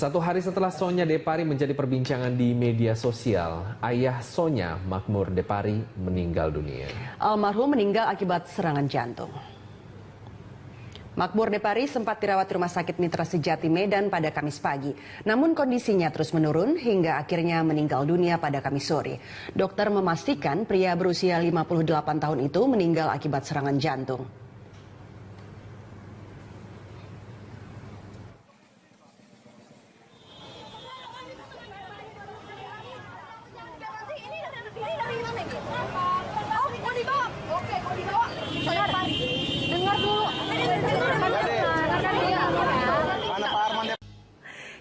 Satu hari setelah Sonya Depari menjadi perbincangan di media sosial, ayah Sonya, Makmur Depari, meninggal dunia. Almarhum meninggal akibat serangan jantung. Makmur Depari sempat dirawat di Rumah Sakit Mitra Sejati Medan pada Kamis pagi. Namun kondisinya terus menurun hingga akhirnya meninggal dunia pada Kamis sore. Dokter memastikan pria berusia 58 tahun itu meninggal akibat serangan jantung.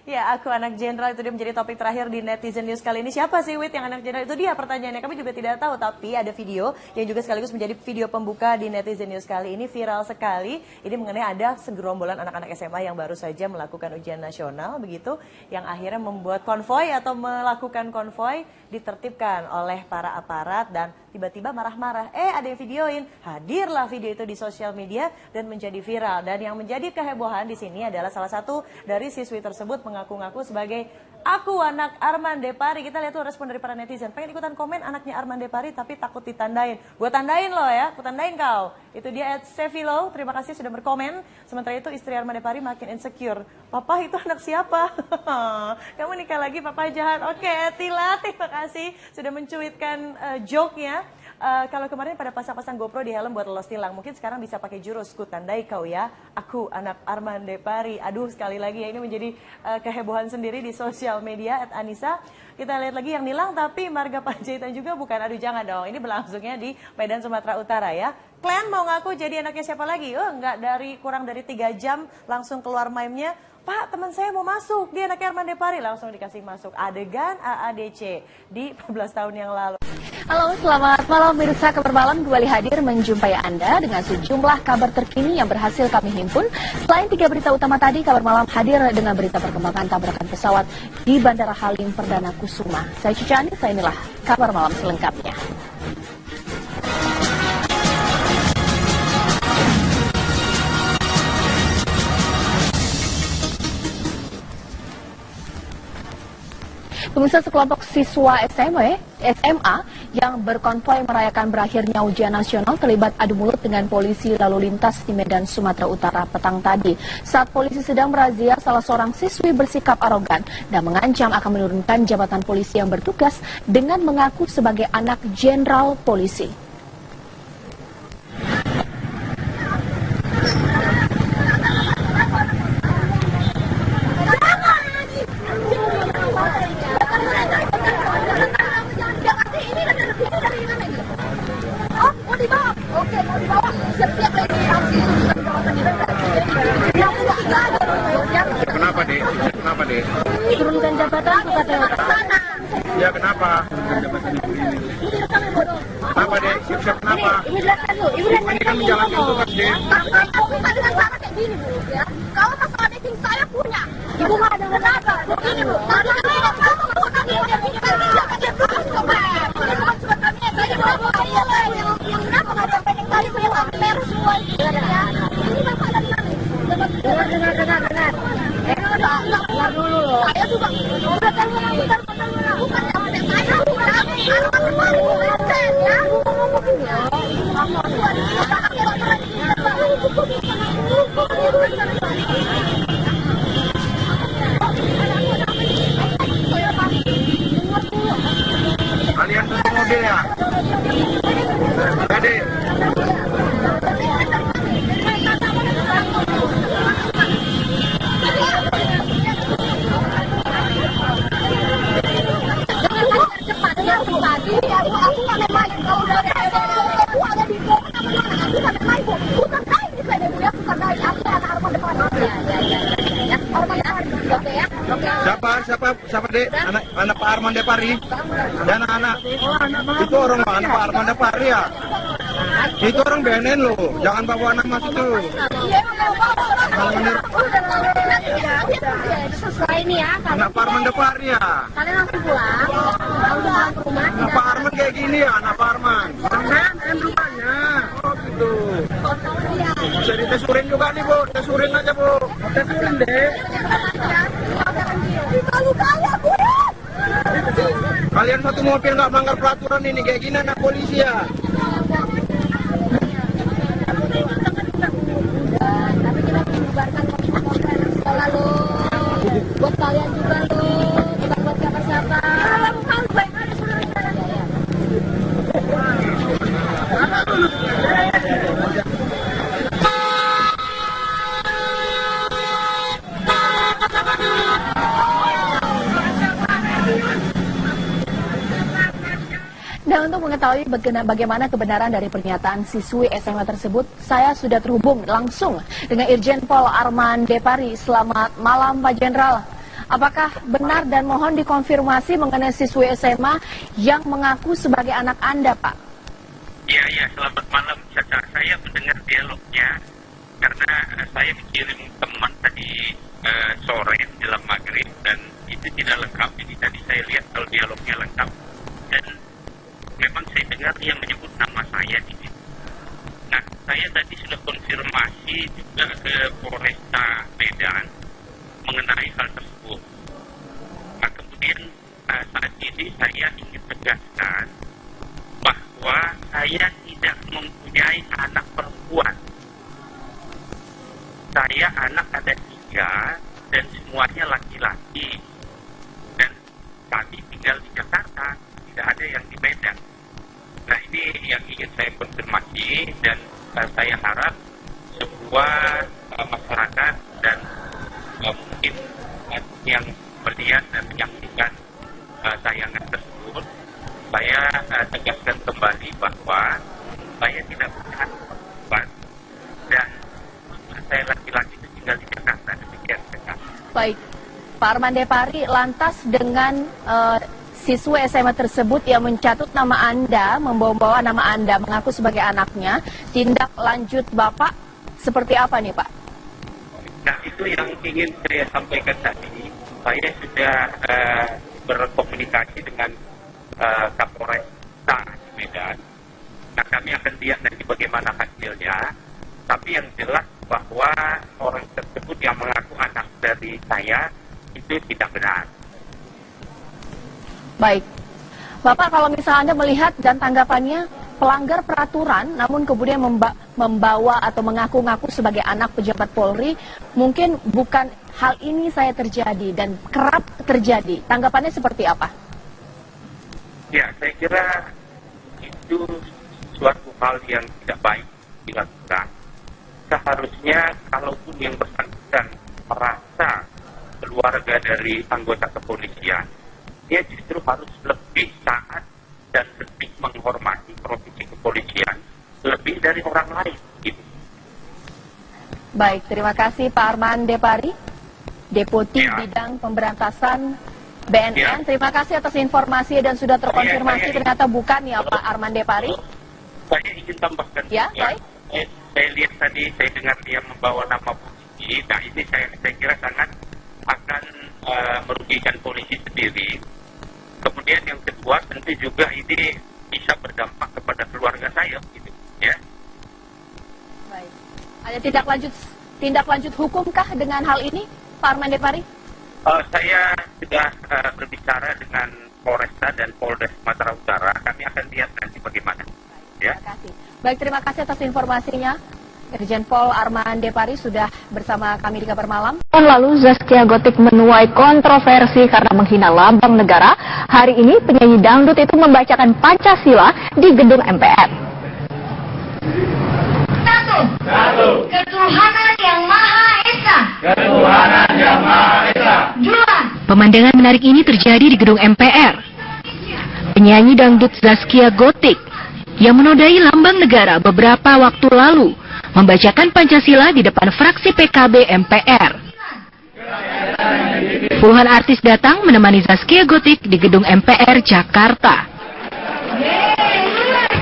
Ya, aku anak jenderal, itu dia menjadi topik terakhir di Netizen News kali ini. Siapa sih Wit yang anak jenderal? Itu dia pertanyaannya, kami juga tidak tahu. Tapi ada video yang juga sekaligus menjadi video pembuka di Netizen News kali ini. Viral sekali. Ini mengenai ada segerombolan anak-anak SMA yang baru saja melakukan ujian nasional, begitu. Yang akhirnya membuat konvoy atau melakukan konvoy ditertibkan oleh para aparat dan tiba-tiba marah-marah. Ada yang videoin. Hadirlah video itu di sosial media dan menjadi viral. Dan yang menjadi kehebohan di sini adalah salah satu dari siswi tersebut mengaku-ngaku sebagai aku anak Arman Depari. Kita lihat tuh respon dari para netizen. Pengen ikutan komen anaknya Arman Depari tapi takut ditandain. Gue tandain loh ya, aku tandain kau. Itu dia @sevilo. Terima kasih sudah berkomen. Sementara itu istri Arman Depari makin insecure. Papa itu anak siapa? Kamu nikah lagi, papa jahat. Oke, Tila, terima kasih sudah mencuitkan joke-nya. Kalau kemarin pada pasang-pasang GoPro di helm buat lolos tilang, mungkin sekarang bisa pakai jurus ku tandai kau ya, aku anak Arman Depari. Aduh, sekali lagi ya, ini menjadi kehebohan sendiri di sosial media @Anissa. Kita lihat lagi yang nilang tapi marga Panjaitan juga bukan. Aduh, jangan dong, ini berlangsungnya di Medan, Sumatera Utara ya. Kalian mau ngaku jadi anaknya siapa lagi? Enggak, kurang dari 3 jam langsung keluar meme-nya. Pak, teman saya mau masuk, dia anaknya Arman Depari, langsung dikasih masuk. Adegan AADC di 14 tahun yang lalu. Halo, selamat malam pemirsa. Kabar Malam kembali hadir menjumpai Anda dengan sejumlah kabar terkini yang berhasil kami himpun. Selain 3 berita utama tadi, Kabar Malam hadir dengan berita perkembangan tabrakan pesawat di Bandara Halim Perdana Kusuma. Saya Cica Anissa, inilah Kabar Malam selengkapnya. Pemirsa, sekelompok siswa SMA yang berkonvoy merayakan berakhirnya ujian nasional terlibat adu mulut dengan polisi lalu lintas di Medan, Sumatera Utara petang tadi. Saat polisi sedang merazia, salah seorang siswi bersikap arogan dan mengancam akan menurunkan jabatan polisi yang bertugas dengan mengaku sebagai anak jenderal polisi. Kenapa, Dek? Turunkan jabatan kepada Ya, kenapa? Kenapa, Dek? Siap-siap kenapa? Ini kan menjalankan tugas, Dek. Aku nggak dengan cara kayak gini, Bu. Ya. Kalau masalah dating saya punya. Ibu nggak ada kenapa? Begini, Bu. Tadi kan saya kamu kami udah ini kan jangan dia terus coba. Ini bukan cuma kami yang tadi bawa saya lah yang kenapa nggak sampai yang tadi saya nggak merah semua. Ya. Ini bapak dan kami. Dengar. Dengar dulu loh. Saya juga udah bukan yang saya bukan kami. Ya. Kalian tunggu mobil ya? Adik. Siapa Dek? Anak Pak Arman Depari? Dan anak itu orang mana Pak Arman Depari ya? Itu orang BNN loh, jangan bawa anak masuk tuh. Sesuai ini ya. Anak Pak Arman Depari ya? Kalian langsung pulang, langsung ke rumah. Anak Pak Arman kayak gini ya, anak Pak Arman. Kan rumahnya. Oh gitu. Bisa ditesurin juga nih Bu, tesurin aja Bu. Tesurin deh. Kalian satu mobil nggak melanggar peraturan ini, kayak gini anak polisi ya. Tapi kita menyebarkan kopi-kopi sekolah lo. Buat kalian juga lo. Bukan buat siapa-siapa. Dan untuk mengetahui bagaimana kebenaran dari pernyataan siswi SMA tersebut, saya sudah terhubung langsung dengan Irjen Pol Arman Depari. Selamat malam Pak Jenderal. Apakah benar dan mohon dikonfirmasi mengenai siswi SMA yang mengaku sebagai anak Anda, Pak? Iya, selamat malam. Saya mendengar dialognya karena saya dikirim teman tadi sore jelang maghrib dan itu tidak lengkap. Jadi tadi saya lihat kalau dialognya lengkap dan memang saya dengar yang menyebut nama saya di situ. Nah, saya tadi sudah konfirmasi juga ke Polresta Medan mengenai hal tersebut. Nah, kemudian saat ini saya ingin tegaskan bahwa saya tidak mempunyai anak perempuan. Saya anak ada 3 dan semuanya laki-laki. Dan kami tinggal di Jakarta, tidak ada yang di Medan. Nah, ini yang ingin saya konfirmasi dan saya harap semua masyarakat dan mungkin yang melihat dan menyaksikan tayangan tersebut, saya tegaskan kembali bahwa saya tidak punya anak perempuan dan saya laki-laki itu tinggal di Jakarta. Demikian. Baik, Pak Arman Depari, lantas dengan siswa SMA tersebut yang mencatut nama Anda, membawa nama Anda, mengaku sebagai anaknya, tindak lanjut Bapak seperti apa nih Pak? Nah, itu yang ingin saya sampaikan tadi. Saya sudah berkomunikasi dengan Kapolresta Medan. Nah, kami akan lihat nanti bagaimana hasilnya. Tapi yang jelas bahwa orang tersebut yang mengaku anak dari saya itu tidak benar. Baik, Bapak kalau misalnya Anda melihat dan tanggapannya pelanggar peraturan namun kemudian membawa atau mengaku-ngaku sebagai anak pejabat Polri, mungkin bukan hal ini saya terjadi dan kerap terjadi. Tanggapannya seperti apa? Ya, saya kira itu suatu hal yang tidak baik dilakukan. Seharusnya kalaupun yang bersangkutan merasa keluarga dari anggota kepolisian, dia justru harus lebih taat dan lebih menghormati profesi kepolisian lebih dari orang lain. Gitu. Baik, terima kasih Pak Arman Depari, Deputi Ya. Bidang Pemberantasan BNN. Ya. Terima kasih atas informasi dan sudah terkonfirmasi Ya. ternyata bukan ya Pak Arman Depari. Saya ingin tambahkan. Ya, baik. Saya lihat tadi, saya dengar dia membawa nama polisi. Nah, ini saya kira sangat akan merugikan polisi sendiri. Kemudian yang kedua tentu juga ini bisa berdampak kepada keluarga saya, gitu, ya. Baik. Ada tindak lanjut hukumkah dengan hal ini, Pak Arman Depari? Saya sudah berbicara dengan Polresta dan Polres Sumatera Utara. Kami akan lihat nanti bagaimana. Ya. Terima kasih. Baik, terima kasih atas informasinya. Irjen Pol Arman Depari sudah bersama kami di Kabar Malam. Tahun lalu Zaskia Gotik menuai kontroversi karena menghina lambang negara. Hari ini penyanyi dangdut itu membacakan Pancasila di gedung MPR. Satu. Ketuhanan yang Maha Esa. Dua. Pemandangan menarik ini terjadi di gedung MPR. Penyanyi dangdut Zaskia Gotik yang menodai lambang negara beberapa waktu lalu membacakan Pancasila di depan fraksi PKB MPR. Puluhan artis datang menemani Zaskia Gotik di gedung MPR Jakarta.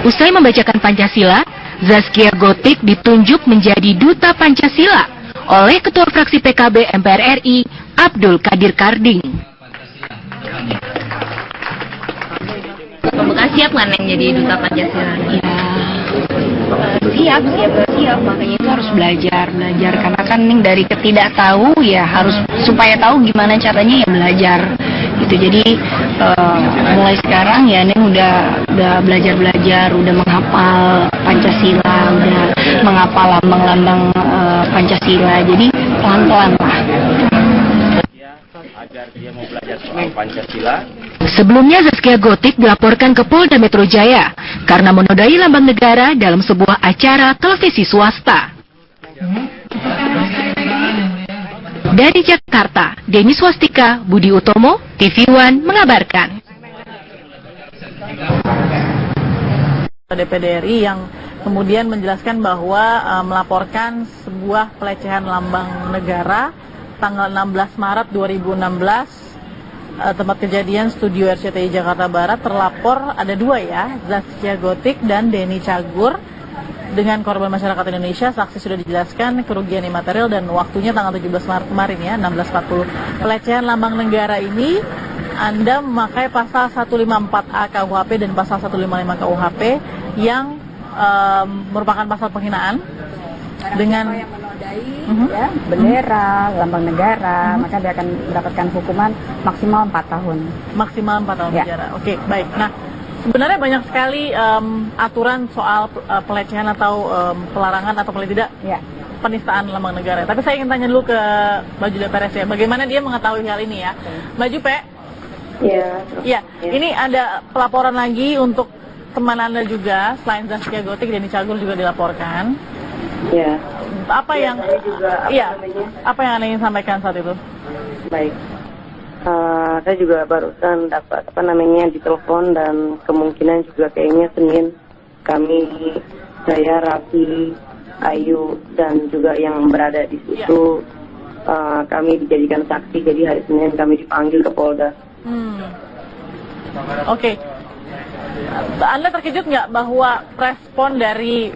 Usai membacakan Pancasila, Zaskia Gotik ditunjuk menjadi Duta Pancasila oleh Ketua Fraksi PKB MPR RI, Abdul Qadir Karding. Pembekas siap nggak Neng jadi Duta Pancasila? Ya, siap. Makanya itu harus belajar. Karena kan Neng dari ketidaktahu ya harus supaya tahu gimana caranya ya belajar. gitu. Jadi mulai sekarang ya Neng udah belajar, udah menghafal Pancasila, udah menghafal lambang-lambang Pancasila. Jadi pelan-pelan lah. Agar dia mau belajar soal Pancasila. Sebelumnya Zaskia Gotik dilaporkan ke Polda Metro Jaya karena menodai lambang negara dalam sebuah acara televisi swasta. Dari Jakarta, Denny Swastika, Budi Utomo, TV One mengabarkan. DPD RI yang kemudian menjelaskan bahwa melaporkan sebuah pelecehan lambang negara tanggal 16 Maret 2016, tempat kejadian Studio RCTI Jakarta Barat. Terlapor ada dua ya, Zaskia Gotik dan Denny Cagur. Dengan korban masyarakat Indonesia, saksi sudah dijelaskan kerugian imaterial dan waktunya tanggal 17 Maret kemarin ya, 16.40. Pelecehan lambang negara ini Anda memakai pasal 154A KUHP dan pasal 155 KUHP yang merupakan pasal penghinaan dengan ya, bendera, lambang negara, maka dia akan mendapatkan hukuman maksimal 4 tahun. Maksimal 4 tahun ya. penjara. Oke, baik. Nah, sebenarnya banyak sekali aturan soal pelecehan atau pelarangan atau paling tidak penistaan lambang negara. Tapi saya ingin tanya dulu ke Mbak Julia Perez ya, bagaimana dia mengetahui hal ini ya? Mbak Jupe? Ya. Ini ada pelaporan lagi untuk teman Anda juga, selain Zaskia Gotik, Denny Cagur juga dilaporkan. Ya. Apa yang apa yang Anda ingin sampaikan saat itu? Baik. Saya juga barusan dapat ditelepon dan kemungkinan juga kayaknya Senin saya, Raffi, Ayu dan juga yang berada di situ kami dijadikan saksi, jadi hari Senin kami dipanggil ke Polda. Oke. Anda terkejut nggak bahwa respon dari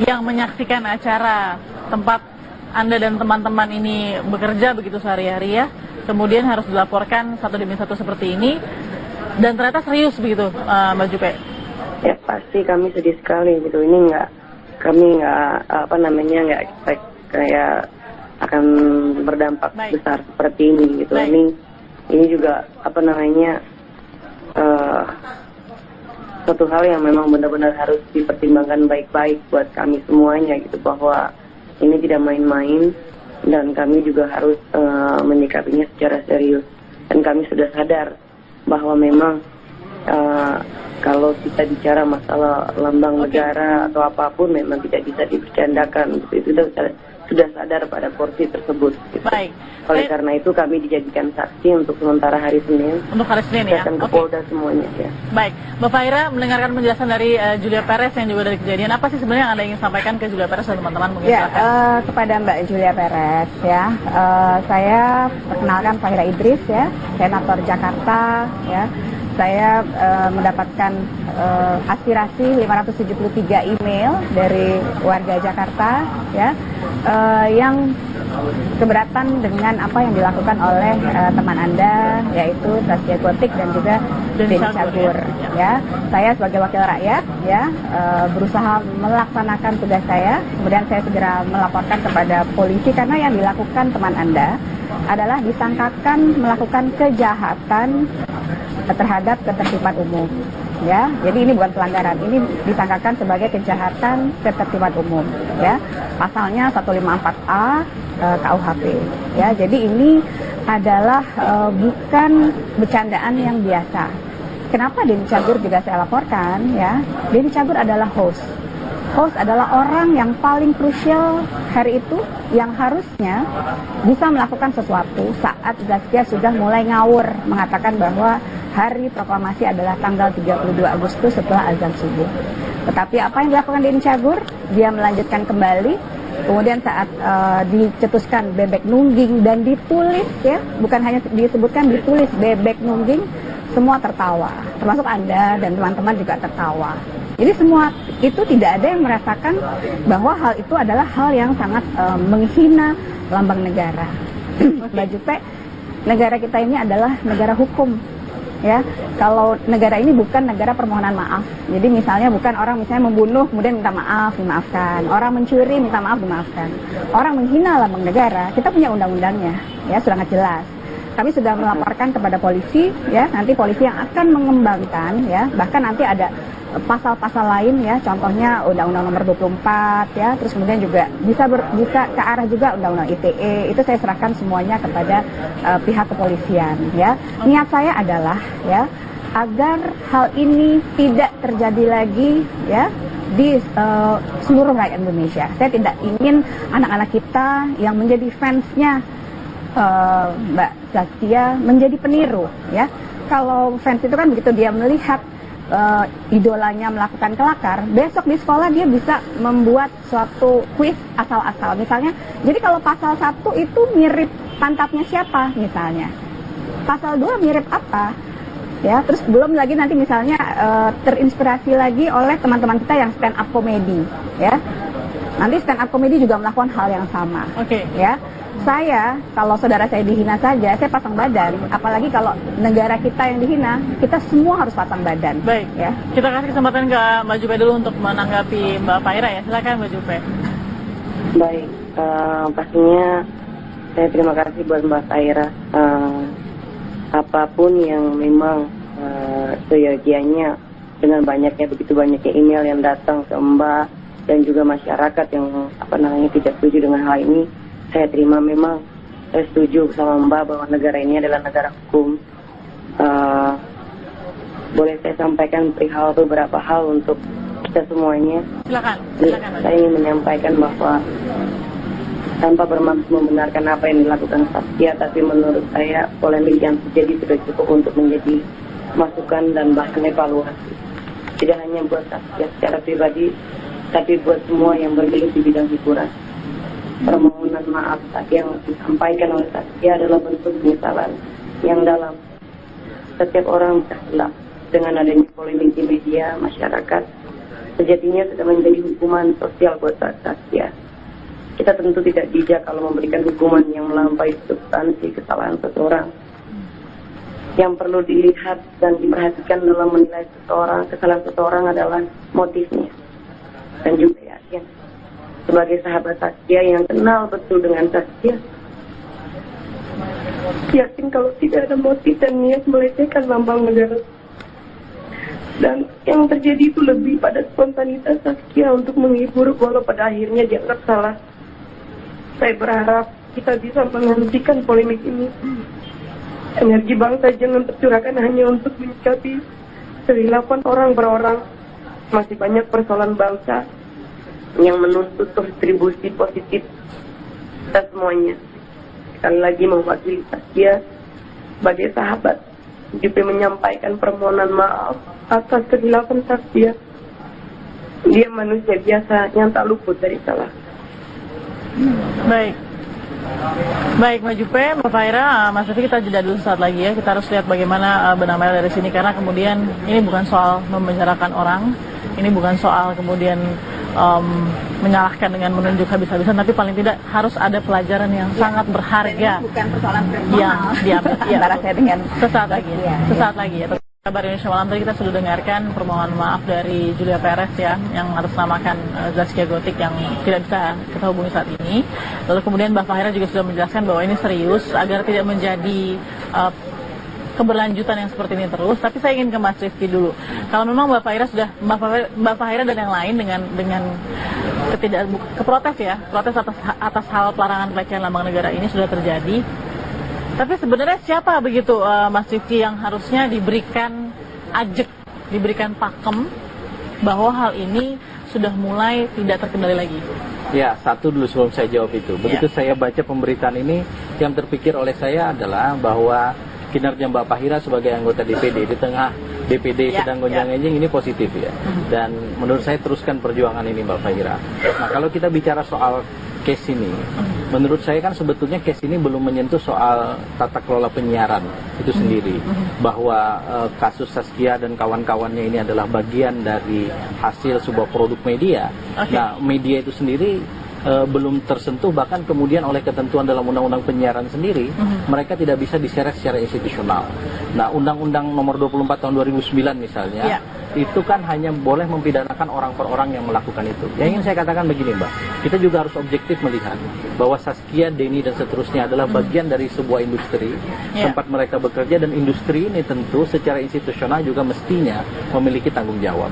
yang menyaksikan acara tempat Anda dan teman-teman ini bekerja begitu sehari-hari ya, kemudian harus dilaporkan satu demi satu seperti ini, dan ternyata serius begitu, Mbak Jupe? Ya pasti kami sedih sekali gitu. Ini kami nggak expect kayak akan berdampak besar seperti ini gitu. Ini juga suatu hal yang memang benar-benar harus dipertimbangkan baik-baik buat kami semuanya gitu, bahwa ini tidak main-main dan kami juga harus menyikapinya secara serius. Dan kami sudah sadar bahwa memang kalau kita bicara masalah lambang negara atau apapun memang tidak bisa dibercandakan gitu. Itu sudah sadar pada porsi tersebut gitu. Baik. Oleh karena itu kami dijadikan saksi untuk sementara hari Senin. Untuk hari Senin ya? Datang ke Polda semuanya ya. Baik. Mbak Fahira mendengarkan penjelasan dari Julia Perez yang juga dari kejadian. Apa sih sebenarnya yang Anda ingin sampaikan ke Julia Perez dan teman-teman mungkin? Ya, kepada Mbak Julia Perez ya. Saya perkenalkan Fahira Idris ya, Senator Jakarta ya. Saya mendapatkan aspirasi 573 email dari warga Jakarta ya, yang keberatan dengan apa yang dilakukan oleh teman Anda, yaitu Zaskia Gotik dan juga Denny Cagur ya. Saya sebagai wakil rakyat ya, berusaha melaksanakan tugas saya, kemudian saya segera melaporkan kepada polisi karena yang dilakukan teman Anda adalah disangkakan melakukan kejahatan terhadap ketertiban umum ya. Jadi ini bukan pelanggaran, ini disangkakan sebagai kejahatan ketertiban umum ya. Pasalnya 154A KUHP ya. Jadi ini adalah bukan bercandaan yang biasa. Kenapa Denny Cagur juga saya laporkan ya? Denny Cagur adalah host. Host adalah orang yang paling krusial hari itu yang harusnya bisa melakukan sesuatu saat Zaskia sudah mulai ngawur mengatakan bahwa hari proklamasi adalah tanggal 32 Agustus setelah azan subuh. Tetapi apa yang dilakukan Denny Cagur? Dia melanjutkan kembali. Kemudian saat dicetuskan bebek nungging dan ditulis ya, bukan hanya disebutkan, ditulis bebek nungging, semua tertawa. Termasuk Anda dan teman-teman juga tertawa. Jadi semua itu tidak ada yang merasakan bahwa hal itu adalah hal yang sangat menghina lambang negara. Mbak Jupe, negara kita ini adalah negara hukum. Ya, kalau negara ini bukan negara permohonan maaf. Jadi misalnya bukan orang misalnya membunuh kemudian minta maaf, dimaafkan. Orang mencuri minta maaf, dimaafkan. Orang menghina lambang negara, kita punya undang-undangnya, ya sudah sangat jelas. kami sudah melaporkan kepada polisi, ya. Nanti polisi yang akan mengembangkan, ya. Bahkan nanti ada pasal-pasal lain, ya. Contohnya Undang-Undang Nomor 24, ya. Terus kemudian juga bisa ke arah juga Undang-Undang ITE. Itu saya serahkan semuanya kepada pihak kepolisian, ya. Niat saya adalah, ya, agar hal ini tidak terjadi lagi, ya, di seluruh rakyat Indonesia. Saya tidak ingin anak-anak kita yang menjadi fansnya Mbak Zaskia menjadi peniru, ya. Kalau fans itu kan begitu dia melihat idolanya melakukan kelakar, besok di sekolah dia bisa membuat suatu kuis asal-asal. Misalnya, jadi kalau pasal 1 itu mirip pantatnya siapa misalnya, pasal 2 mirip apa, ya. Terus belum lagi nanti misalnya terinspirasi lagi oleh teman-teman kita yang stand up comedy, ya. Nanti stand up comedy juga melakukan hal yang sama. Oke. Ya. Saya, kalau saudara saya dihina saja, saya pasang badan. Apalagi kalau negara kita yang dihina, kita semua harus pasang badan. Baik, ya. Kita kasih kesempatan ke Mbak Jupe dulu untuk menanggapi Mbak Fahira, ya. Silakan Mbak Jupe. Baik, pastinya saya terima kasih buat Mbak Fahira. Apapun yang memang seyogianya dengan begitu banyaknya email yang datang ke Mbak dan juga masyarakat yang tidak setuju dengan hal ini, saya terima. Memang saya setuju sama Mbak bahwa negara ini adalah negara hukum. Boleh saya sampaikan perihal beberapa hal untuk kita semuanya? Silakan. Saya ingin menyampaikan bahwa tanpa bermaksud membenarkan apa yang dilakukan Zaskia, tapi menurut saya polemik yang terjadi sudah cukup untuk menjadi masukan dan bahkan evaluasi. Tidak hanya buat Zaskia secara pribadi, tapi buat semua yang bergelut di bidang hiburan. Permohonan maaf yang disampaikan oleh Zaskia adalah bentuk penyesalan yang dalam. Setiap orang bersalah. Dengan adanya polemik di media masyarakat, sejatinya sudah menjadi hukuman sosial buat Zaskia. Kita tentu tidak bijak kalau memberikan hukuman yang melampaui substansi kesalahan seseorang. Yang perlu dilihat dan diperhatikan dalam menilai kesalahan seseorang adalah motifnya. Dan juga yakin, sebagai sahabat Zaskia yang kenal betul dengan Zaskia, yakin kalau tidak ada motif dan niat melecehkan lambang negara. Dan yang terjadi itu lebih pada spontanitas Zaskia untuk menghibur, walau pada akhirnya dianggap salah. Saya berharap kita bisa menghentikan polemik ini. Energi bangsa jangan tercurahkan hanya untuk menyikapi kehilafan orang per orang. Masih banyak persoalan bangsa yang menuntut kontribusi positif kita semuanya. Sekali lagi mewakili Zaskia sebagai sahabat, Jupe menyampaikan permohonan maaf atas kehilafan Zaskia. Dia manusia biasa yang tak luput dari salah. Baik Mbak Jupe, Mbak Fahira, Mas Devi, kita jeda dulu saat lagi, ya. Kita harus lihat bagaimana benang merah dari sini, karena kemudian ini bukan soal memenjarakan orang, ini bukan soal kemudian menyalahkan dengan menunjuk habis-habisan, tapi paling tidak harus ada pelajaran yang sangat berharga. Bukan persoalan yang diambil antara saya dengan sesaat lagi ya. Kabar Indonesia Malam tadi kita sudah dengarkan permohonan maaf dari Julia Perez, ya, yang atasnamakan Zaskia Gotik yang tidak bisa kita hubungi saat ini. Lalu kemudian Mbak Fahira juga sudah menjelaskan bahwa ini serius agar tidak menjadi keberlanjutan yang seperti ini terus. Tapi saya ingin ke Mas Rifki dulu. Kalau memang Mbak Fahira dan yang lain dengan protes atas hal pelarangan pelecehan lambang negara ini sudah terjadi. Tapi sebenarnya siapa begitu Mas Rifki yang harusnya diberikan diberikan pakem bahwa hal ini sudah mulai tidak terkendali lagi? Ya, satu dulu sebelum saya jawab itu. Begitu saya baca pemberitaan ini, yang terpikir oleh saya adalah bahwa kinerja Mbak Fahira sebagai anggota DPD di tengah DPD sedang gonjang-ganjing ini positif, ya. Dan menurut saya teruskan perjuangan ini Mbak Fahira. Nah, kalau kita bicara soal case ini, menurut saya kan sebetulnya case ini belum menyentuh soal tata kelola penyiaran itu sendiri, bahwa kasus Zaskia dan kawan-kawannya ini adalah bagian dari hasil sebuah produk media. Nah, media itu sendiri belum tersentuh, bahkan kemudian oleh ketentuan dalam undang-undang penyiaran sendiri, mereka tidak bisa diseret secara institusional. Nah, Undang-Undang Nomor 24 Tahun 2009 misalnya, itu kan hanya boleh mempidanakan orang per orang yang melakukan itu. Yang ingin saya katakan begini, Mbak, kita juga harus objektif melihat bahwa Saskia, Denny dan seterusnya adalah bagian dari sebuah industri tempat mereka bekerja, dan industri ini tentu secara institusional juga mestinya memiliki tanggung jawab.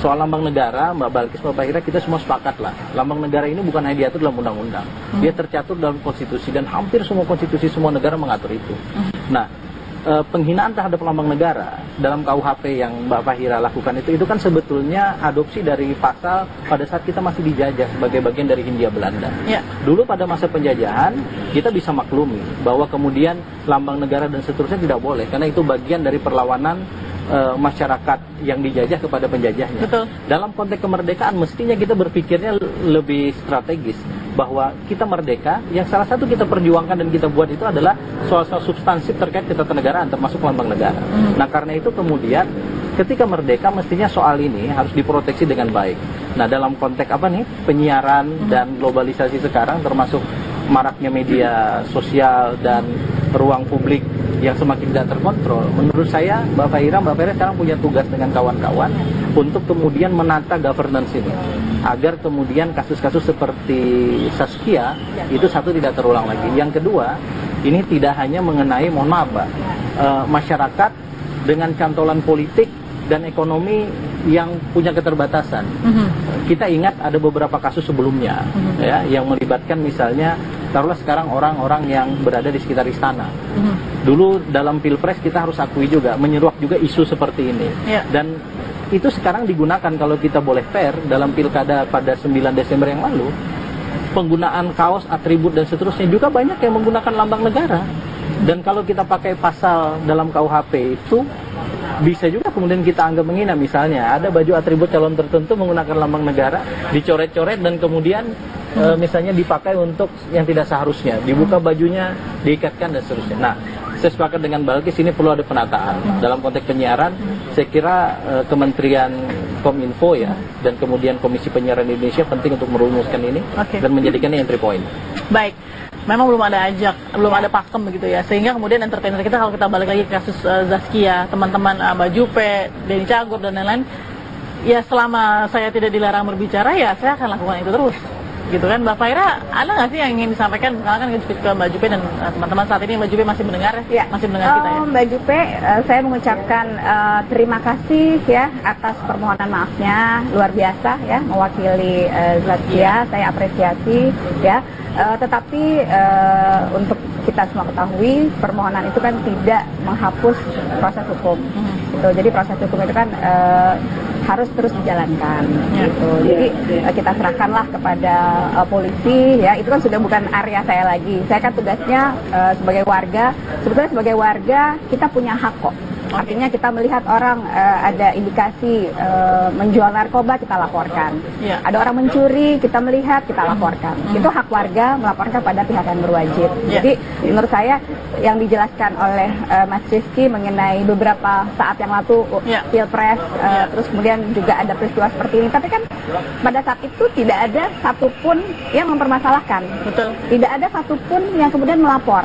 Soal lambang negara, Mbak Balkis, Mbak Fahira, kita semua sepakat lah. Lambang negara ini bukan hanya diatur dalam undang-undang, dia tercatur dalam konstitusi, dan hampir semua konstitusi semua negara mengatur itu. Nah, penghinaan terhadap lambang negara dalam KUHP yang Mbak Fahira lakukan itu kan sebetulnya adopsi dari pasal pada saat kita masih dijajah sebagai bagian dari Hindia Belanda. Dulu pada masa penjajahan kita bisa maklumi bahwa kemudian lambang negara dan seterusnya tidak boleh, karena itu bagian dari perlawanan masyarakat yang dijajah kepada penjajahnya. Betul. Dalam konteks kemerdekaan mestinya kita berpikirnya lebih strategis, bahwa kita merdeka, yang salah satu kita perjuangkan dan kita buat itu adalah soal-soal substansif terkait ketatanegaraan, termasuk lambang negara. Nah, karena itu kemudian ketika merdeka mestinya soal ini harus diproteksi dengan baik. Nah, dalam konteks apa nih, penyiaran dan globalisasi sekarang, termasuk maraknya media sosial dan ruang publik yang semakin tidak terkontrol, menurut saya Mbak Fahira sekarang punya tugas dengan kawan-kawan untuk kemudian menata governance ini, agar kemudian kasus-kasus seperti Saskia itu satu tidak terulang lagi. Yang kedua, ini tidak hanya mengenai, mohon maaf Mbak, masyarakat dengan cantolan politik dan ekonomi yang punya keterbatasan. Kita ingat ada beberapa kasus sebelumnya ya, yang melibatkan misalnya, taruhlah sekarang orang-orang yang berada di sekitar istana. Dulu dalam Pilpres kita harus akui juga, menyeruak juga isu seperti ini. Dan itu sekarang digunakan, kalau kita boleh fair, dalam pilkada pada 9 Desember yang lalu, penggunaan kaos, atribut dan seterusnya juga banyak yang menggunakan lambang negara. Dan kalau kita pakai pasal dalam KUHP itu, bisa juga kemudian kita anggap menghina. Misalnya ada baju atribut calon tertentu menggunakan lambang negara, dicoret-coret dan kemudian misalnya dipakai untuk yang tidak seharusnya, dibuka bajunya, diikatkan dan seterusnya. Nah, saya sepakat dengan Balkis, ini perlu ada penataan. Dalam konteks penyiaran, saya kira Kementerian Kominfo ya, dan kemudian Komisi Penyiaran Indonesia penting untuk merumuskan ini dan menjadikannya entry point. Baik, memang belum ada pakem begitu ya, sehingga kemudian entertainer kita, kalau kita balik lagi ke kasus Zaskia, teman-teman Mbak Jupe, Denny Cagur dan lain-lain, ya selama saya tidak dilarang berbicara ya saya akan lakukan itu terus. Gitu kan, Mbak Fahira, ada nggak sih yang ingin disampaikan, misalkan ke Mbak Jupe dan teman-teman saat ini? Mbak Jupe masih mendengar ya? Masih mendengar kita ya? Mbak Jupe, saya mengucapkan terima kasih ya atas permohonan maafnya, luar biasa ya, mewakili Zaskia, saya apresiasi ya. Tetapi untuk kita semua ketahui, permohonan itu kan tidak menghapus proses hukum. Gitu. Jadi proses hukum itu kan harus terus dijalankan gitu. Jadi kita serahkanlah kepada polisi ya, itu kan sudah bukan area saya lagi. Saya kan tugasnya sebagai warga, sebetulnya sebagai warga kita punya hak kok. Artinya kita melihat orang ada indikasi menjual narkoba, kita laporkan. Ada orang mencuri, kita melihat, kita laporkan. Itu hak warga melaporkan pada pihak yang berwajib. Jadi menurut saya yang dijelaskan oleh Mas Rizky mengenai beberapa saat yang lalu Pilpres, terus kemudian juga ada peristiwa seperti ini. Tapi kan pada saat itu tidak ada satupun yang mempermasalahkan. Betul. Tidak ada satupun yang kemudian melapor.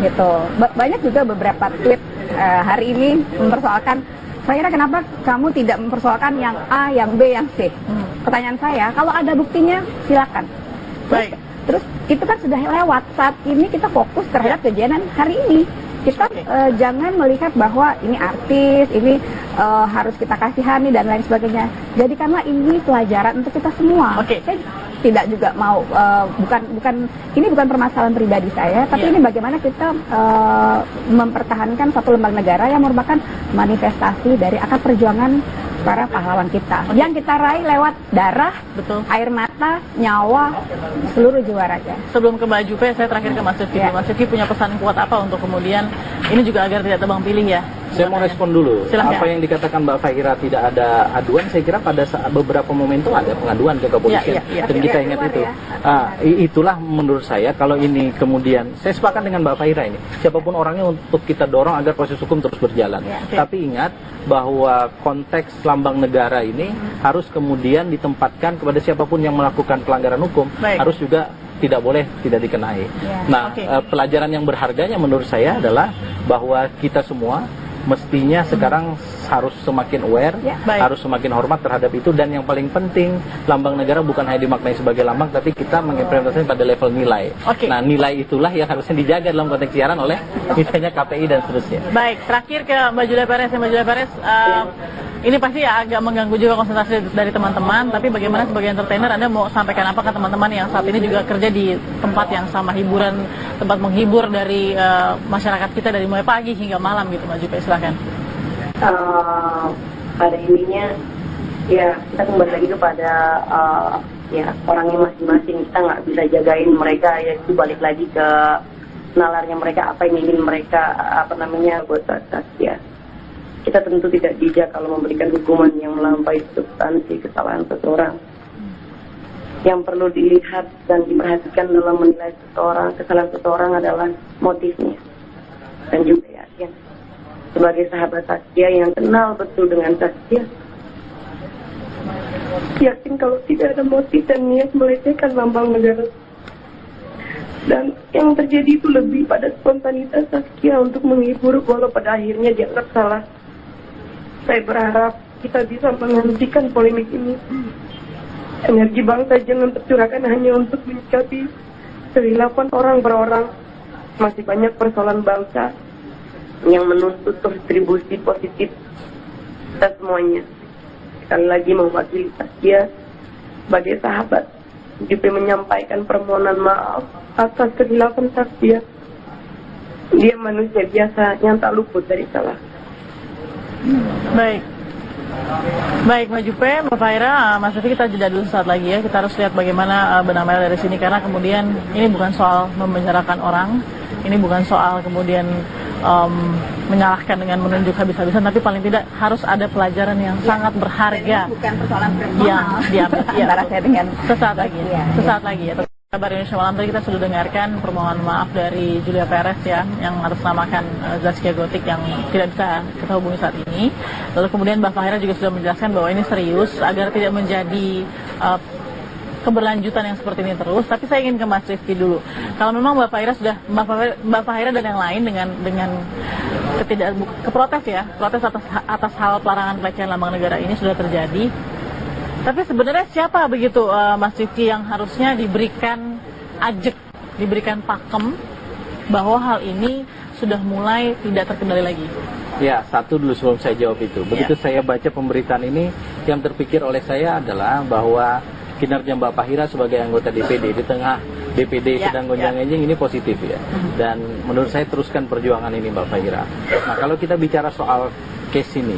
Gitu. Banyak juga beberapa tweet hari ini mempersoalkan, saya kira kenapa kamu tidak mempersoalkan yang A, yang B, yang C. Pertanyaan saya, kalau ada buktinya silakan. Terus itu kan sudah lewat. Saat ini kita fokus terhadap kejadian hari ini. Kita jangan melihat bahwa ini artis, ini harus kita kasihani dan lain sebagainya. Jadikanlah ini pelajaran untuk kita semua. Saya tidak juga mau ini bukan permasalahan pribadi saya, tapi ini bagaimana kita mempertahankan satu lembaga negara yang merupakan manifestasi dari akar perjuangan para pahlawan kita yang kita raih lewat darah, air mata, nyawa, seluruh jiwa raga. Sebelum ke Mbak Jupe, saya terakhir ke Mas Rizky. Mas Rizky punya pesan kuat apa untuk kemudian ini juga agar tidak tebang pilih ya? Saya mau respon dulu. Apa yang dikatakan Mbak Fahira tidak ada aduan, saya kira pada saat beberapa momentum ada pengaduan ke kepolisian. Dan kita ingat itu. Itulah menurut saya, kalau ini kemudian, saya sepakat dengan Mbak Fahira ini. Siapapun orangnya untuk kita dorong agar proses hukum terus berjalan. Tapi ingat bahwa konteks lambang negara ini harus kemudian ditempatkan kepada siapapun yang melakukan pelanggaran hukum. Harus juga tidak boleh tidak dikenai. Nah, pelajaran yang berharganya menurut saya adalah bahwa kita semua mestinya sekarang harus semakin aware, harus semakin hormat terhadap itu, dan yang paling penting lambang negara bukan hanya dimaknai sebagai lambang, tapi kita mengimplementasikan pada level nilai. Nah, nilai itulah yang harusnya dijaga dalam konteks siaran oleh misalnya KPI dan seterusnya. Baik, terakhir ke Mbak Julia Perez. Mbak Julia Perez, ini pasti agak mengganggu juga konsentrasi dari teman-teman, tapi bagaimana sebagai entertainer Anda mau sampaikan apa ke teman-teman yang saat ini juga kerja di tempat yang sama, hiburan, tempat menghibur dari masyarakat kita dari mulai pagi hingga malam gitu, Mbak Julia, silakan. Pada intinya ya kita kembali lagi kepada ya orangnya masing-masing. Kita nggak bisa jagain mereka, ya itu balik lagi ke nalarnya mereka, apa yang ingin mereka buat ya. Kita tentu tidak bijak kalau memberikan hukuman yang melampaui substansi kesalahan seseorang. Yang perlu dilihat dan diperhatikan dalam menilai kesalahan seseorang adalah motifnya. Dan juga yakin, sebagai sahabat Saskia yang kenal betul dengan Saskia, yakin kalau tidak ada motif dan niat melecehkan lambang negara. Dan yang terjadi itu lebih pada spontanitas Saskia untuk menghibur, walau pada akhirnya dianggap salah. Saya berharap kita bisa menghentikan polemik ini. Energi bangsa jangan tercurahkan hanya untuk menyikapi kehilapan orang per orang. Masih banyak persoalan bangsa yang menuntut kontribusi positif kita semuanya. Sekali lagi mewakili Saskia sebagai sahabat, juga menyampaikan permohonan maaf atas kehilapan Saskia. Dia manusia biasa yang tak luput dari salah. Baik, Mbak Jupe, Mbak Fahira, Mas Devi, kita jeda dulu saat lagi ya. Kita harus lihat bagaimana benang merah dari sini, karena kemudian ini bukan soal membicarakan orang, ini bukan soal kemudian menyalahkan dengan menunjuk habis-habisan, tapi paling tidak harus ada pelajaran yang sangat berharga. Bukan persoalan yang diambil antara saya dengan sesaat lagi ya. Kabar Indonesia Malam tadi kita sudah dengarkan permohonan maaf dari Julia Perez ya, yang atasnamakan Zaskia Gotik yang tidak bisa kita hubungi saat ini. Lalu kemudian Mbak Fahira juga sudah menjelaskan bahwa ini serius agar tidak menjadi keberlanjutan yang seperti ini terus. Tapi saya ingin ke Mas Rifki dulu. Kalau memang Mbak Fahira dan yang lain dengan protes atas hal pelarangan pelecehan lambang negara ini sudah terjadi. Tapi sebenarnya siapa begitu Mas Rifki yang harusnya diberikan diberikan pakem bahwa hal ini sudah mulai tidak terkendali lagi? Ya, satu dulu sebelum saya jawab itu. Begitu saya baca pemberitaan ini, yang terpikir oleh saya adalah bahwa kinerja Mbak Fahira sebagai anggota DPD di tengah DPD sedang gonjang-ganjing ini positif ya. Dan menurut saya teruskan perjuangan ini Mbak Fahira. Nah, kalau kita bicara soal case ini,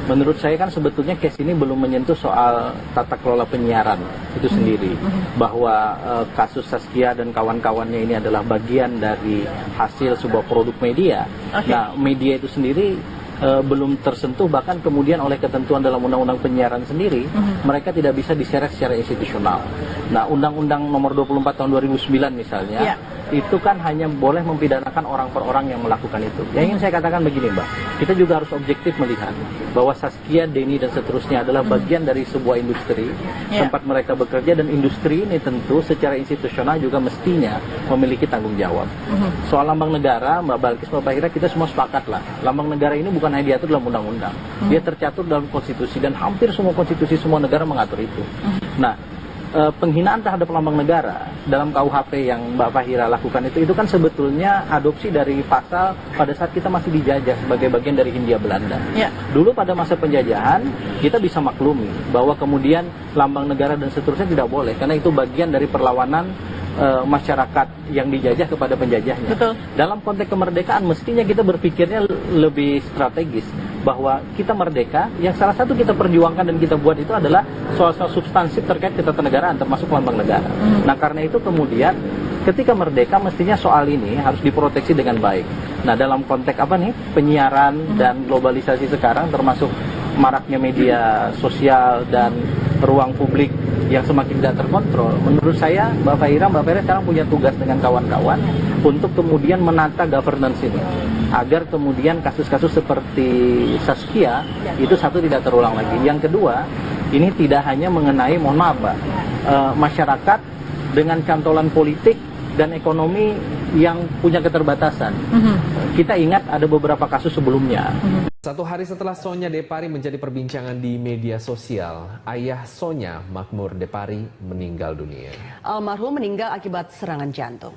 menurut saya kan sebetulnya case ini belum menyentuh soal tata kelola penyiaran itu sendiri, bahwa kasus Saskia dan kawan-kawannya ini adalah bagian dari hasil sebuah produk media. Nah, media itu sendiri belum tersentuh, bahkan kemudian oleh ketentuan dalam Undang-Undang Penyiaran sendiri, mereka tidak bisa diseret secara institusional. Nah, Undang-Undang Nomor 24 Tahun 2009 misalnya, itu kan hanya boleh mempidanakan orang per orang yang melakukan itu. Yang ingin saya katakan begini Mbak, kita juga harus objektif melihat bahwa Saskia, Denny dan seterusnya adalah bagian dari sebuah industri tempat mereka bekerja, dan industri ini tentu secara institusional juga mestinya memiliki tanggung jawab. Soal lambang negara, Mbak Balkis, Mbak Fahira, kita semua sepakat lah, lambang negara ini bukan hanya diatur dalam undang-undang, dia tercatur dalam konstitusi, dan hampir semua konstitusi semua negara mengatur itu. Nah, penghinaan terhadap lambang negara dalam KUHP yang Mbak Fahira lakukan itu kan sebetulnya adopsi dari pasal pada saat kita masih dijajah sebagai bagian dari Hindia Belanda. Dulu pada masa penjajahan kita bisa maklumi bahwa kemudian lambang negara dan seterusnya tidak boleh, karena itu bagian dari perlawanan masyarakat yang dijajah kepada penjajahnya. Betul. Dalam konteks kemerdekaan mestinya kita berpikirnya lebih strategis, bahwa kita merdeka, yang salah satu kita perjuangkan dan kita buat itu adalah soal-soal substansif terkait ketatanegaraan, termasuk lambang negara. Nah, karena itu kemudian ketika merdeka mestinya soal ini harus diproteksi dengan baik. Nah, dalam konteks penyiaran dan globalisasi sekarang, termasuk maraknya media sosial dan ruang publik yang semakin tidak terkontrol, menurut saya Mbak Fahira sekarang punya tugas dengan kawan-kawan untuk kemudian menata governance ini, agar kemudian kasus-kasus seperti Saskia itu satu tidak terulang lagi. Yang kedua, ini tidak hanya mengenai, mohon maaf Mbak, masyarakat dengan cantolan politik dan ekonomi yang punya keterbatasan. Kita ingat ada beberapa kasus sebelumnya. Satu hari setelah Sonya Depari menjadi perbincangan di media sosial, ayah Sonya, Makmur Depari, meninggal dunia. Almarhum meninggal akibat serangan jantung.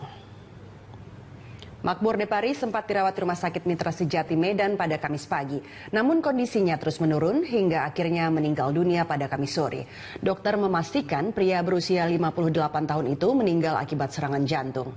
Makmur Depari sempat dirawat di Rumah Sakit Mitra Sejati Medan pada Kamis pagi. Namun kondisinya terus menurun hingga akhirnya meninggal dunia pada Kamis sore. Dokter memastikan pria berusia 58 tahun itu meninggal akibat serangan jantung.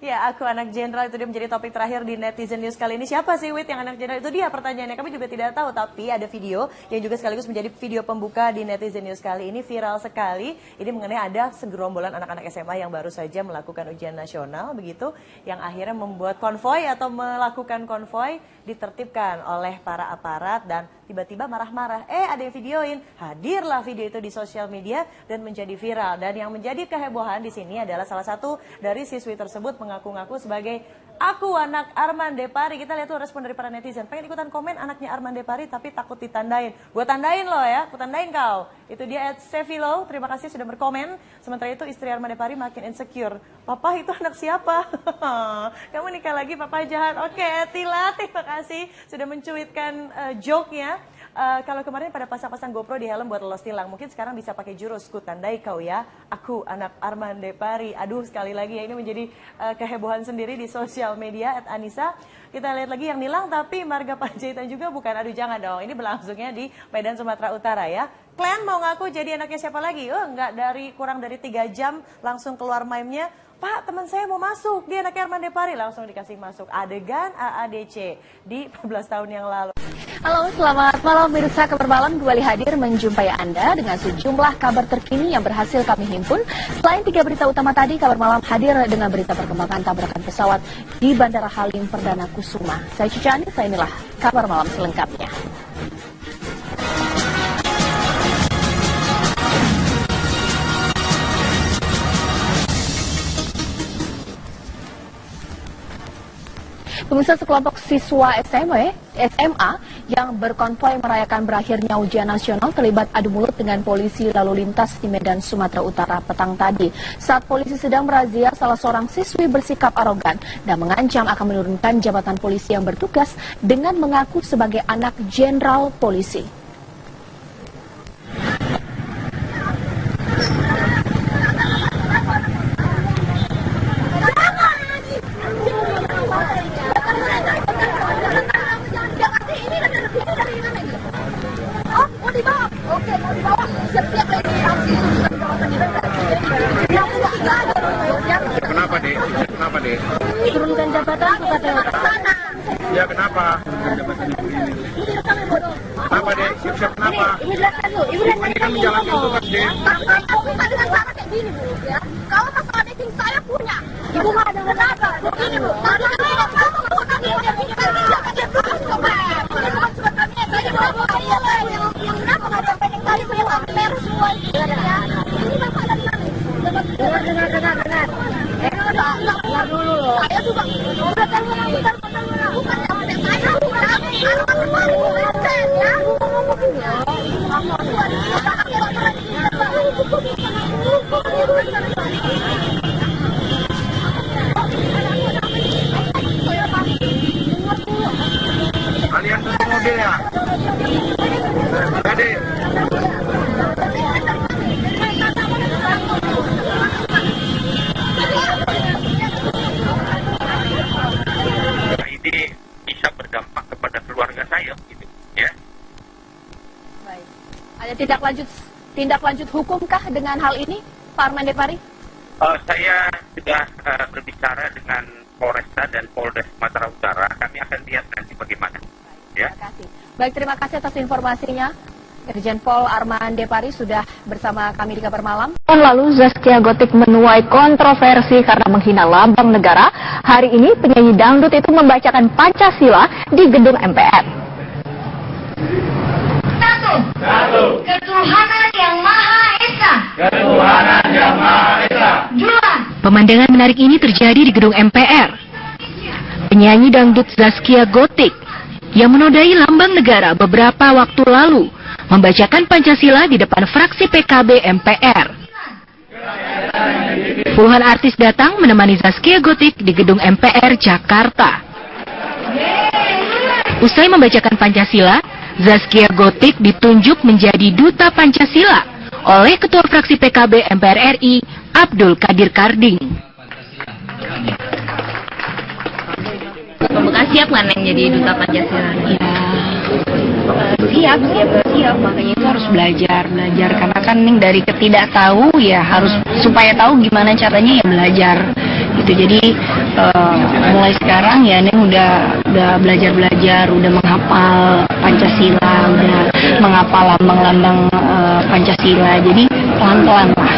Ya, aku anak jenderal, itu dia menjadi topik terakhir di Netizen News kali ini. Siapa sih Wit yang anak jenderal? Itu dia pertanyaannya, kami juga tidak tahu. Tapi ada video yang juga sekaligus menjadi video pembuka di Netizen News kali ini, viral sekali. Ini mengenai ada segerombolan anak-anak SMA yang baru saja melakukan ujian nasional, begitu, yang akhirnya membuat konvoy atau melakukan konvoy ditertibkan oleh para aparat dan tiba-tiba marah-marah. Ada yang videoin, hadirlah video itu di sosial media dan menjadi viral. Dan yang menjadi kehebohan di sini adalah salah satu dari siswi tersebut mengaku-ngaku sebagai aku anak Arman Depari. Kita lihat tuh respon dari para netizen. Pengen ikutan komen anaknya Arman Depari tapi takut ditandain. Gue tandain lo ya, aku tandain kau. Itu dia @sevilo, terima kasih sudah berkomen. Sementara itu istri Arman Depari makin insecure. Papa itu anak siapa? Kamu nikah lagi papa jahat. Oke, Tila, terima kasih sudah mencuitkan joke-nya. Kalau kemarin pada pasang-pasang GoPro di helm buat lolos tilang, mungkin sekarang bisa pakai jurus ku tandai kau ya, aku anak Arman Depari. Aduh, sekali lagi ya, ini menjadi kehebohan sendiri di sosial media. @Anissa, kita lihat lagi yang nilang tapi marga Panjaitan juga bukan. Aduh, jangan dong, ini berlangsungnya di Medan, Sumatera Utara ya. Kalian mau ngaku jadi anaknya siapa lagi? Enggak, kurang dari 3 jam langsung keluar meme-nya. Pak, teman saya mau masuk, dia anaknya Arman Depari, langsung dikasih masuk. Adegan AADC di 14 tahun yang lalu. Halo, selamat malam pemirsa. Kabar Malam kembali hadir menjumpai Anda dengan sejumlah kabar terkini yang berhasil kami himpun. Selain 3 berita utama tadi, Kabar Malam hadir dengan berita perkembangan tabrakan pesawat di Bandara Halim Perdana Kusuma. Saya Cica Ani, saya inilah Kabar Malam selengkapnya. Pemirsa, sekelompok siswa SMA yang berkonvoy merayakan berakhirnya ujian nasional terlibat adu mulut dengan polisi lalu lintas di Medan, Sumatera Utara petang tadi. Saat polisi sedang merazia, salah seorang siswi bersikap arogan dan mengancam akan menurunkan jabatan polisi yang bertugas dengan mengaku sebagai anak jenderal polisi. Kenapa, Dek? Kenapa, Dek? Turunkan jabatan katanya. Ya, kenapa? Kenapa, Dek? Siap-siap kenapa? Ini kan menjalankan tugas, Dek. Bukan dengan cara kayak gini, Bu. Ya. Kalau masalah dating saya punya. Ibu nggak ada kenapa? Begini, Bu. Kalau kamu bukan dia jangan dia terus komen. Yang kenapa nggak sampai yang tadi punya warna merah semua ini? Ini bapak dari mana? Dengar. Dengar dulu loh. Saya juga udah tahu bukan yang saya pulang. Kalian tuh mobil ya? Jadi ini bisa berdampak kepada keluarga saya, gitu, ya. Baik. Ada tindak lanjut hukumkah dengan hal ini, Pak Arman Depari? Saya sudah berbicara dengan Polresta dan Polres Sumatera Utara. Kami akan lihat nanti bagaimana. Ya. Terima kasih. Baik, terima kasih atas informasinya. Irjen Pol Arman Depari sudah bersama kami di Kabar Malam. Tahun lalu Zaskia Gotik menuai kontroversi karena menghina lambang negara. Hari ini penyanyi dangdut itu membacakan Pancasila di gedung MPR. Satu. Ketuhanan yang Maha Esa. Ketuhanan yang Maha Esa. Dua. Pemandangan menarik ini terjadi di gedung MPR. Penyanyi dangdut Zaskia Gotik yang menodai lambang negara beberapa waktu lalu membacakan Pancasila di depan fraksi PKB MPR. Puluhan artis datang menemani Zaskia Gotik di gedung MPR Jakarta. Usai membacakan Pancasila, Zaskia Gotik ditunjuk menjadi Duta Pancasila oleh Ketua Fraksi PKB MPR RI, Abdul Qadir Karding. Pembekas siap nggak Neng jadi Duta Pancasila? Ya, siap, makanya itu harus belajar karena kan Neng dari ketidaktahu ya harus supaya tahu gimana caranya ya belajar gitu. Jadi mulai sekarang ya Neng udah belajar, udah menghafal Pancasila, udah menghafal lambang-lambang Pancasila. Jadi pelan-pelan lah.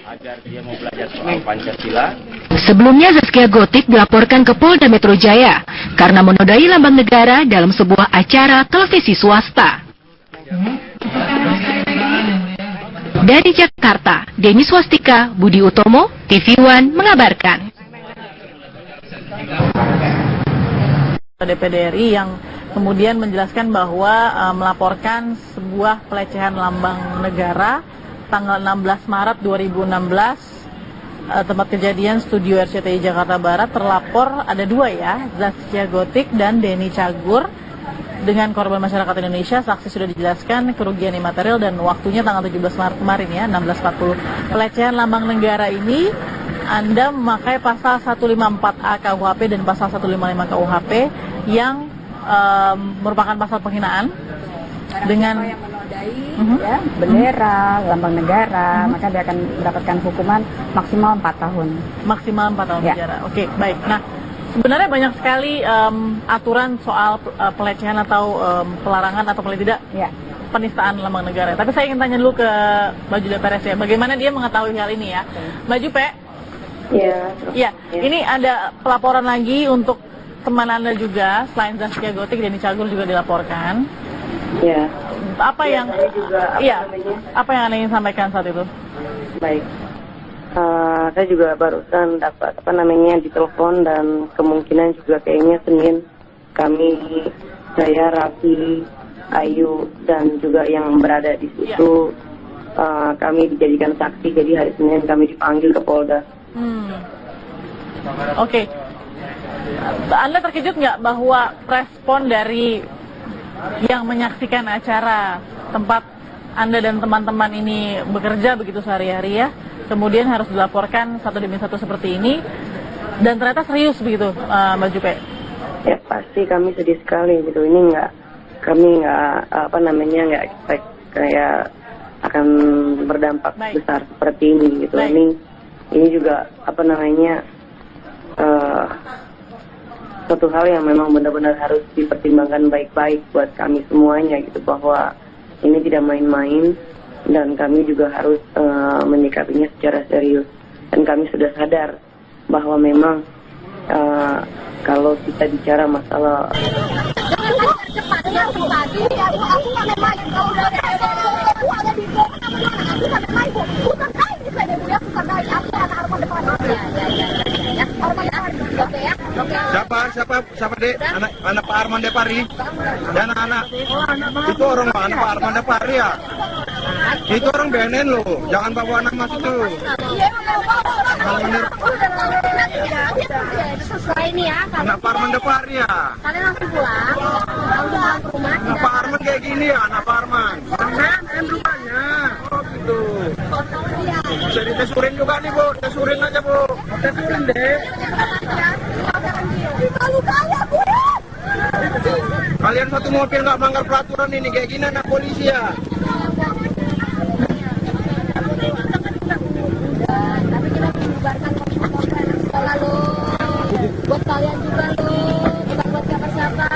Agar dia mau belajar soal Pancasila. Sebelumnya Zaskia Gotik dilaporkan ke Polda Metro Jaya karena menodai lambang negara dalam sebuah acara televisi swasta. Dari Jakarta, Denny Swastika, Budi Utomo, TV One mengabarkan. DPD RI yang kemudian menjelaskan bahwa melaporkan sebuah pelecehan lambang negara tanggal 16 Maret 2016, tempat kejadian Studio RCTI Jakarta Barat, terlapor ada dua ya, Zaskia Gotik dan Denny Cagur. Dengan korban masyarakat Indonesia, saksi sudah dijelaskan kerugian imaterial dan waktunya tanggal 17 Maret kemarin ya, 16.40. Pelecehan lambang negara ini Anda memakai pasal 154A KUHP dan pasal 155 KUHP yang merupakan pasal penghinaan dengan ya, bendera, lambang negara, maka dia akan mendapatkan hukuman maksimal 4 tahun. Maksimal 4 tahun ya. penjara. Oke, baik. Nah, sebenarnya banyak sekali aturan soal pelecehan atau pelarangan atau paling tidak penistaan lambang negara. Tapi saya ingin tanya dulu ke Mbak Julia Perez ya, bagaimana dia mengetahui hal ini ya? Mbak Jupe? Ya. Ini ada pelaporan lagi untuk teman Anda juga, selain Zaskia Gotik, Denny Cagur juga dilaporkan. Ya. Apa yang apa yang Anda ingin sampaikan saat itu? Baik. Saya juga barusan dapat ditelepon dan kemungkinan juga kayaknya Senin saya, Raffi, Ayu dan juga yang berada di situ kami dijadikan saksi, jadi hari Senin kami dipanggil ke Polda. Oke. Anda terkejut nggak bahwa respon dari yang menyaksikan acara tempat Anda dan teman-teman ini bekerja begitu sehari-hari ya, kemudian harus dilaporkan satu demi satu seperti ini, dan ternyata serius begitu, Mbak Jupe? Ya pasti kami sedih sekali gitu. Ini kami nggak expect kayak akan berdampak besar seperti ini gitu. Ini juga suatu hal yang memang benar-benar harus dipertimbangkan baik-baik buat kami semuanya gitu, bahwa ini tidak main-main dan kami juga harus menyikapinya secara serius. Dan kami sudah sadar bahwa memang kalau kita bicara masalah Siapa dek? Anak Pak Arman Depari dan anak itu orang mana Pak Arman Depari ya? Itu orang BNN loh, jangan bawa anak masuk tuh. Anak Pak Arman Depari ya? Kalian langsung pulang ke rumah. Anak Pak Arman kayak gini ya, anak Pak Arman. Mana rupanya? Oh gitu. Bisa ditesurin juga nih Bu, tesurin aja Bu. Tesurin deh. Kalian satu mobil nggak melanggar peraturan ini kayak gini anak polisi ya. Tapi kita menyebarkan sekolah lo, buat kalian juga lo, bukan buat siapa-siapa.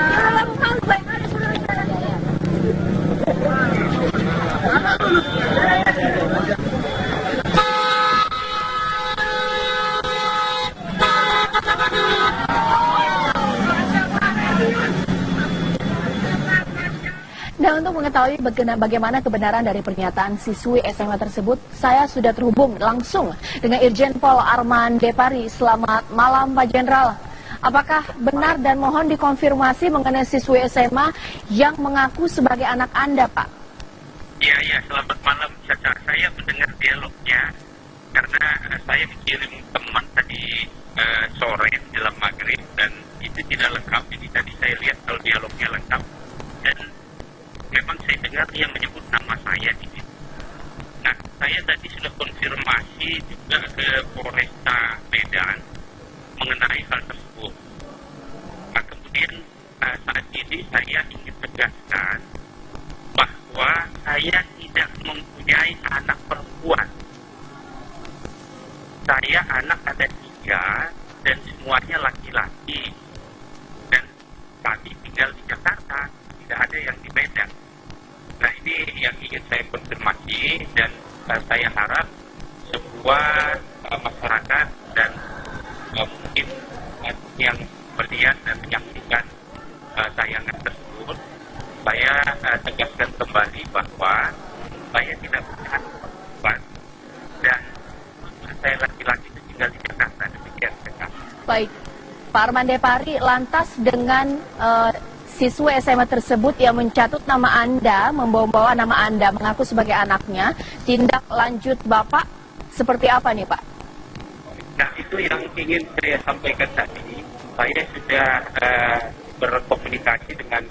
untuk mengetahui bagaimana kebenaran dari pernyataan siswi SMA tersebut, saya sudah terhubung langsung dengan Irjen Pol Arman Depari. Selamat malam Pak Jenderal. Apakah benar dan mohon dikonfirmasi mengenai siswi SMA yang mengaku sebagai anak Anda, Pak? Iya, selamat malam. Saya mendengar dialognya karena saya mengirim teman tadi sore jelang maghrib dan itu tidak lengkap. Ini tadi saya lihat kalau dialognya lengkap dan memang saya dengar dia menyebut nama saya di situ. Nah, saya tadi sudah konfirmasi juga ke Polresta Medan mengenai hal tersebut. Nah, kemudian saat ini saya ingin tegaskan bahwa saya tidak mempunyai anak perempuan. Saya anak ada 3 dan semuanya laki-laki. Dan kami tinggal di Jakarta, tidak ada yang di Medan. Nah, ini yang ingin saya konfirmasi dan saya harap semua masyarakat dan mungkin yang melihat dan menyaksikan tayangan tersebut, saya tegaskan kembali bahwa saya tidak punya anak perempuan dan saya laki-laki tinggal di Jakarta. Demikian. Baik, Pak Arman Depari, lantas dengan siswa SMA tersebut yang mencatut nama Anda, membawa-bawa nama Anda, mengaku sebagai anaknya, tindak lanjut Bapak seperti apa nih Pak? Nah, itu yang ingin saya sampaikan tadi. Saya sudah berkomunikasi dengan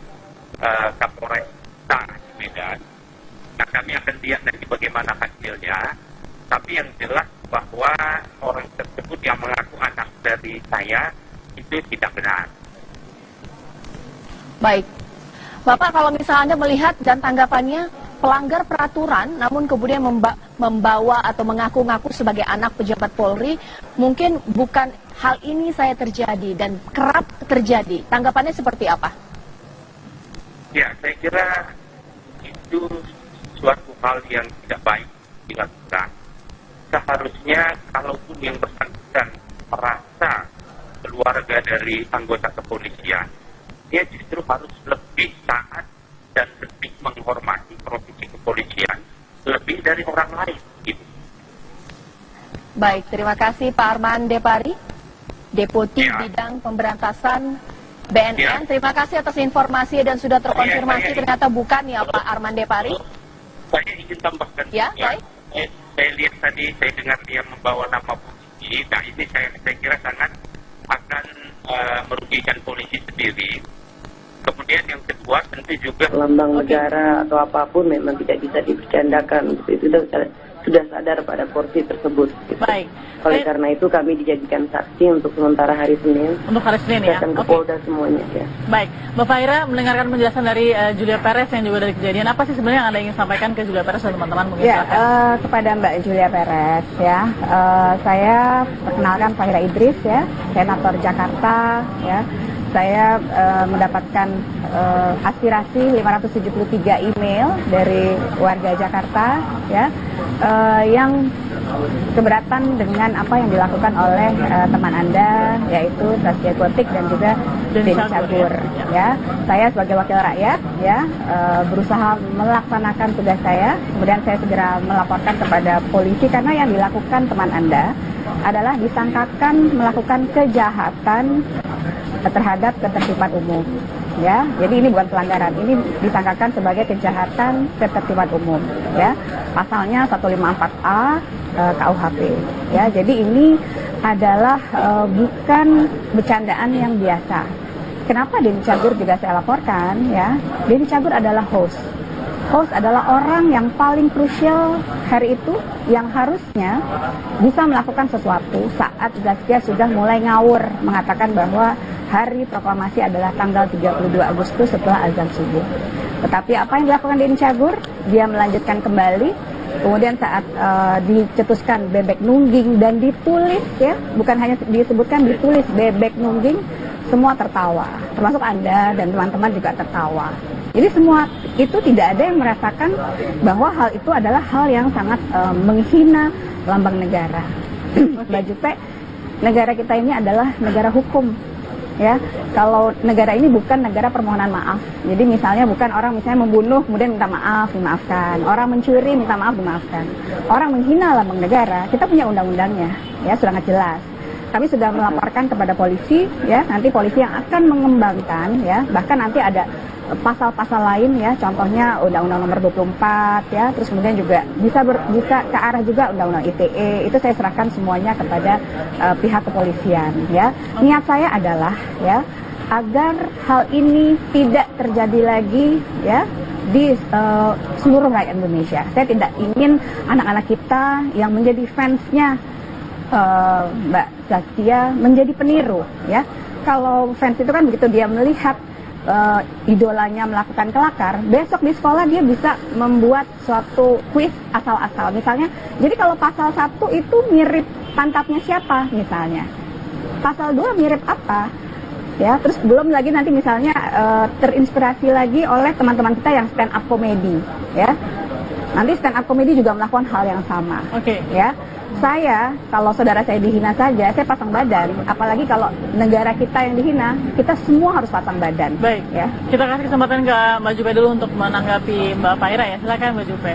Kapolresta Medan. Nah, kami akan lihat nanti bagaimana hasilnya. Tapi yang jelas bahwa orang tersebut yang mengaku anak dari saya itu tidak benar. Baik, Bapak kalau misalnya Anda melihat dan tanggapannya pelanggar peraturan namun kemudian membawa atau mengaku-ngaku sebagai anak pejabat Polri, mungkin bukan hal ini saya terjadi dan kerap terjadi. Tanggapannya seperti apa? Ya, saya kira itu suatu hal yang tidak baik dilakukan. Seharusnya kalaupun yang bersangkutan merasa keluarga dari anggota kepolisian, dia justru harus lebih taat dan lebih menghormati profesi kepolisian lebih dari orang lain. Gitu. Baik, terima kasih Pak Arman Depari, Deputi Bidang Pemberantasan BNN. Terima kasih atas informasi dan sudah terkonfirmasi ternyata bukan ya Pak Arman Depari. Saya ingin tambahkan. Ya, baik. Saya lihat tadi, saya dengar dia membawa nama polisi. Nah, ini saya kira sangat akan merugikan polisi sendiri. Kemudian yang kedua tentu juga lambang negara atau apapun memang tidak bisa dibercandakan. Itu sudah sadar pada porsi tersebut. Gitu. Baik. Oleh karena itu kami dijadikan saksi untuk sementara hari Senin. Untuk hari Senin ya. Akan ke Polda semuanya ya. Baik, Mbak Fahira mendengarkan penjelasan dari Julia Perez yang juga dari kejadian. Apa sih sebenarnya yang Anda ingin sampaikan ke Julia Perez dan teman-teman mungkin? Ya, kepada Mbak Julia Perez ya, saya perkenalkan Fahira Idris ya, Senator Jakarta ya. Saya mendapatkan aspirasi 573 email dari warga Jakarta ya, yang keberatan dengan apa yang dilakukan oleh teman Anda, yaitu Zaskia Gotik dan juga Denny Cagur ya. Saya sebagai wakil rakyat ya, berusaha melaksanakan tugas saya, kemudian saya segera melaporkan kepada polisi karena yang dilakukan teman Anda adalah disangkakan melakukan kejahatan terhadap ketertiban umum ya. Jadi ini bukan pelanggaran, ini disangkakan sebagai kejahatan ketertiban umum ya. Pasalnya 154A KUHP ya. Jadi ini adalah bukan bercandaan yang biasa. Kenapa Denny Cagur juga saya laporkan ya? Denny Cagur adalah host. Host adalah orang yang paling krusial hari itu yang harusnya bisa melakukan sesuatu saat Zaskia sudah mulai ngawur mengatakan bahwa hari proklamasi adalah tanggal 32 Agustus setelah azan subuh. Tetapi apa yang dilakukan Denny Cagur? Dia melanjutkan kembali. Kemudian saat dicetuskan bebek nungging dan ditulis ya, bukan hanya disebutkan, ditulis bebek nungging, semua tertawa. Termasuk Anda dan teman-teman juga tertawa. Jadi semua itu tidak ada yang merasakan bahwa hal itu adalah hal yang sangat menghina lambang negara. Mbak Jupe, negara kita ini adalah negara hukum. ya. Kalau negara ini bukan negara permohonan maaf. Jadi misalnya bukan orang misalnya membunuh kemudian minta maaf, dimaafkan. Orang mencuri minta maaf, dimaafkan. Orang menghina lambang negara, kita punya undang-undangnya, ya, sudah sangat jelas. Kami sudah melaporkan kepada polisi, ya, nanti polisi yang akan mengembangkan, ya, bahkan nanti ada pasal-pasal lain, ya, contohnya Undang-Undang Nomor 24, ya, terus kemudian juga bisa ke arah juga Undang-Undang ITE. Itu saya serahkan semuanya kepada pihak kepolisian, ya. Niat saya adalah, ya, agar hal ini tidak terjadi lagi, ya, di seluruh rakyat Indonesia. Saya tidak ingin anak-anak kita yang menjadi fansnya Mbak Zaskia menjadi peniru, ya. Kalau fans itu kan begitu dia melihat idolanya melakukan kelakar, besok di sekolah dia bisa membuat suatu kuis asal-asal. Misalnya, jadi kalau pasal 1 itu mirip pantatnya siapa misalnya, pasal 2 mirip apa, ya. Terus belum lagi nanti misalnya terinspirasi lagi oleh teman-teman kita yang stand up comedy, ya. Nanti stand up comedy juga melakukan hal yang sama. Oke. Ya. Saya, kalau saudara saya dihina saja, saya pasang badan. Apalagi kalau negara kita yang dihina, kita semua harus pasang badan. Baik, ya. Kita kasih kesempatan ke Mbak Jupe dulu untuk menanggapi Mbak Fahira, ya. Silakan Mbak Jupe.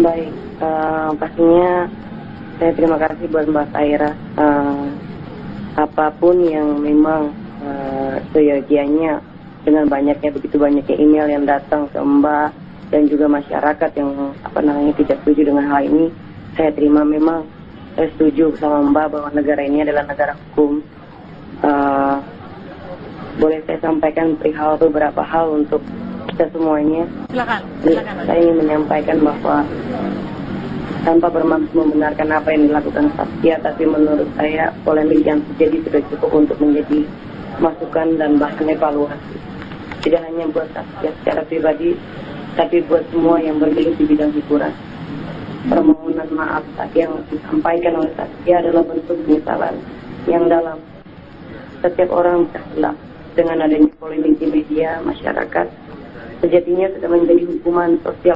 Baik, pastinya saya terima kasih buat Mbak Fahira. Apapun yang memang seyogianya dengan begitu banyaknya email yang datang ke Mbak dan juga masyarakat yang tidak setuju dengan hal ini. Saya terima, memang saya setuju sama Mbak bahwa negara ini adalah negara hukum. Boleh saya sampaikan perihal beberapa hal untuk kita semuanya? Silakan. Saya ingin menyampaikan bahwa tanpa bermaksud membenarkan apa yang dilakukan Zaskia, tapi menurut saya polemik yang terjadi sudah cukup untuk menjadi masukan dan bahkan evaluasi. Tidak hanya buat Zaskia secara pribadi, tapi buat semua yang bergelut di bidang hiburan. Permohonan maaf yang disampaikan oleh Zaskia adalah bentuk penyesalan yang dalam. Setiap orang bisa hilaf dengan adanya polemik di media masyarakat. Sejatinya sudah menjadi hukuman sosial